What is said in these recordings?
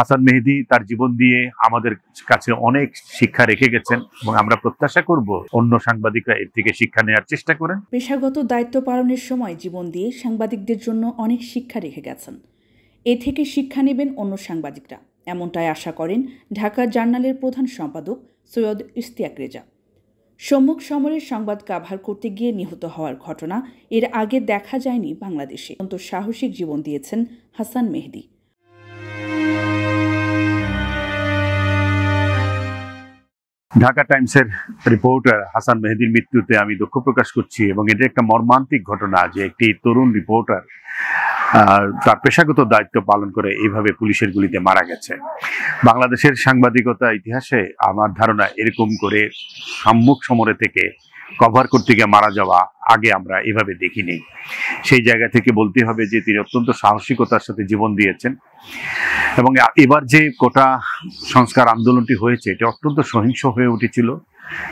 হাসান মেহেদী তার জীবন দিয়ে আমাদের কাছে অনেক শিক্ষা রেখে গেছেন এবং আমরা প্রত্যাশা করব অন্য সাংবাদিকরা এর থেকে শিক্ষা নেওয়ার চেষ্টা করেন। পেশাগত দায়িত্ব পালনের সময় জীবন দিয়ে সাংবাদিকদের জন্য অনেক শিক্ষা রেখে গেছেন। এ থেকে শিক্ষা নেবেন অন্য সাংবাদিকরা, এমনটাই আশা করেন ঢাকা জার্নালের প্রধান সম্পাদক সৈয়দ ইশতিয়াক রেজা। সম্মুখ সমরের সংবাদ কাভার করতে গিয়ে নিহত হওয়ার ঘটনা এর আগে দেখা যায়নি বাংলাদেশে। অত্যন্ত সাহসিক জীবন দিয়েছেন হাসান মেহেদী। ঢাকা টাইমসের রিপোর্টার হাসান মেহেদীর মৃত্যুতে আমি দুঃখ প্রকাশ করছি এবং এটা একটা মর্মান্তিক ঘটনা যে একটি তরুণ রিপোর্টার তার পেশাগত দায়িত্ব পালন করে এইভাবে পুলিশের গুলিতে মারা গেছে। বাংলাদেশের সাংবাদিকতা ইতিহাসে আমার ধারণা এরকম করে সম্মুখ সমরে থেকে কভার করতে গিয়ে মারা যাওয়া আগে আমরা এভাবে দেখিনি। সেই জায়গা থেকে বলতে হবে যে তিনি অত্যন্ত সাহসিকতার সাথে জীবন দিয়েছেন এবং এবার যে কোটা সংস্কার আন্দোলনটি হয়েছে এটা অত্যন্ত সহিংস হয়ে উঠেছিল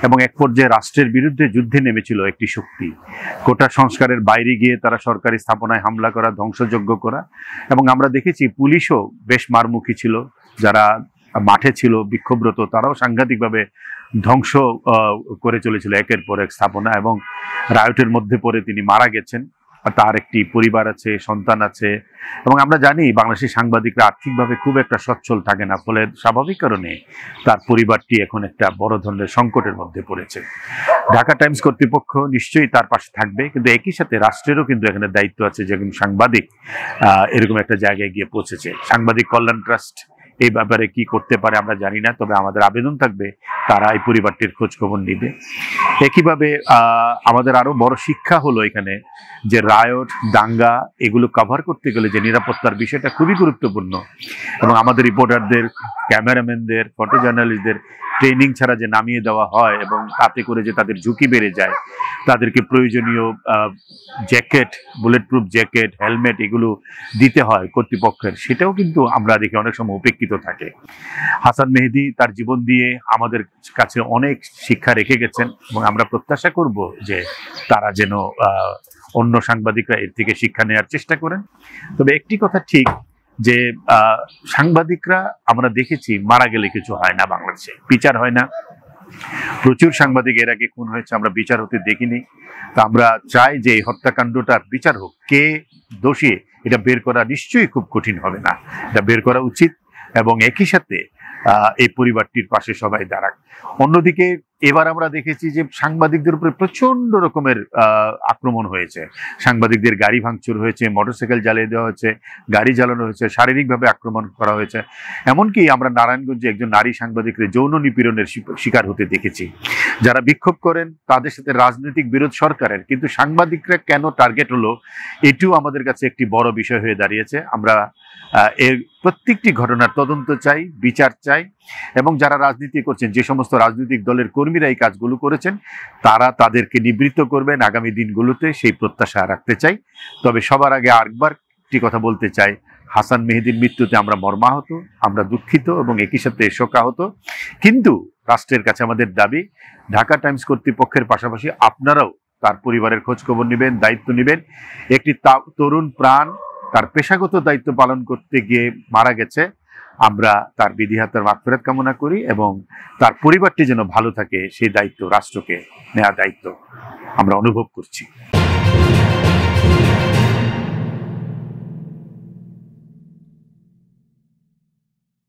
এবং এক পর্যায়ে রাষ্ট্রের বিরুদ্ধে যুদ্ধে নেমেছিল একটি শক্তি। কোটা সংস্কারের বাইরে গিয়ে তারা সরকারি স্থাপনায় হামলা করা, ধ্বংসযজ্ঞ করা, এবং আমরা দেখেছি পুলিশও বেশ মারমুখী ছিল। যারা মাঠে ছিল বিক্ষোভরত তারাও সাংঘাতিকভাবে ধ্বংস করে চলেছিল একের পর এক স্থাপনা এবং রায়টের মধ্যে পড়ে তিনি মারা গেছেন। তার একটি পরিবার আছে, সন্তান আছে এবং আমরা জানি বাংলাদেশের সাংবাদিকরা আর্থিকভাবে খুব একটা সচ্ছল থাকে না, ফলে স্বাভাবিক কারণে তার পরিবারটি এখন একটা বড় ধরনের সংকটের মধ্যে পড়েছে। ঢাকা টাইমস কর্তৃপক্ষ নিশ্চয়ই তার পাশে থাকবে, কিন্তু একই সাথে রাষ্ট্রেরও কিন্তু এখানে দায়িত্ব আছে যে একজন সাংবাদিক এরকম একটা জায়গায় গিয়ে পৌঁছেছে। সাংবাদিক কল্যাণ ট্রাস্ট এই ব্যাপারে কি করতে পারে আমরা জানি না, তবে আমাদের আবেদন থাকবে তারা এই পরিবারটির খোঁজ খবর নিবে। একইভাবে আমাদের আরো বড় শিক্ষা হলো এখানে যে রায়ট, দাঙ্গা এগুলো কভার করতে গেলে যে নিরাপত্তার বিষয়টা খুবই গুরুত্বপূর্ণ এবং আমাদের রিপোর্টারদের, ক্যামেরাম্যানদের, ফটো জার্নালিস্টদের ট্রেনিং ছাড়া যে নামিয়ে দেওয়া হয় এবং তাতে করে যে তাদের ঝুঁকি বেড়ে যায়, তাদেরকে প্রয়োজনীয় jacket, bullet proof jacket, helmet এগুলো দিতে হয় কর্তৃপক্ষের, সেটাও কিন্তু আমরা দেখি অনেক সময় উপেক্ষিত থাকে। হাসান মেহেদী তার জীবন দিয়ে আমাদের কাছে অনেক শিক্ষা রেখে গেছেন এবং আমরা প্রত্যাশা করব যে তারা যেন অন্য সাংবাদিকরা এর থেকে শিক্ষা নেওয়ার চেষ্টা করেন। তবে একটি কথা ঠিক যে সাংবাদিকরা আমরা দেখেছি মারা গেলে কিছু হয় না, বাংলাদেশে বিচার হয় না। প্রচুর সাংবাদিক এর আগে খুন হয়েছে, আমরা বিচার হতে দেখিনি। তা আমরা চাই যে এই হত্যাকাণ্ডটার বিচার হোক, কে দোষী এটা বের করা নিশ্চয়ই খুব কঠিন হবে না, এটা বের করা উচিত এবং একই সাথে এই পরিবারটির পাশে সবাই দাঁড়াক। অন্যদিকে এবার আমরা দেখেছি যে সাংবাদিকদের উপরে প্রচন্ড রকমের আক্রমণ হয়েছে, সাংবাদিকদের গাড়ি ভাঙচুর হয়েছে, মোটরসাইকেল জ্বালিয়ে দেওয়া হয়েছে, গাড়ি জ্বালানো হয়েছে, শারীরিকভাবে আক্রমণ করা হয়েছে। এমনকি আমরা নারায়ণগঞ্জে একজন নারী সাংবাদিককে যৌন নিপীড়নের শিকার হতে দেখেছি। যারা বিক্ষোভ করেন তাদের সাথে রাজনৈতিক বিরোধ সরকারের, কিন্তু সাংবাদিকরা কেন টার্গেট হলো এটিও আমাদের কাছে একটি বড় বিষয় হয়ে দাঁড়িয়েছে। আমরা এর প্রত্যেকটি ঘটনার তদন্ত চাই, বিচার চাই এবং যারা রাজনীতি করছেন, যে সমস্ত রাজনৈতিক দলের কর্মীরা এই কাজগুলো করেছেন তারা তাদেরকে নিবৃত্ত করবেন আগামী দিনগুলোতে, সেই প্রত্যাশা রাখতে চাই। তবে সবার আগে আরেকবার একটি কথা বলতে চাই, হাসান মেহেদীর মৃত্যুতে আমরা মর্মাহত, আমরা দুঃখিত এবং একই সাথে শোকাহত, কিন্তু রাষ্ট্রের কাছে আমাদের দাবি ঢাকা টাইমস কর্তৃপক্ষের পাশাপাশি আপনারাও তার পরিবারের খোঁজ খবর নেবেন, দায়িত্ব নেবেন। একটি তরুণ প্রাণ তার পেশাগত দায়িত্ব পালন করতে গিয়ে মারা গেছে, আমরা তার বিধিহাতার মাগফিরাত কামনা করি এবং তার পরিবারটি যেন ভালো থাকে সেই দায়িত্ব রাষ্ট্রকে নেওয়া দায়িত্ব আমরা অনুভব করছি।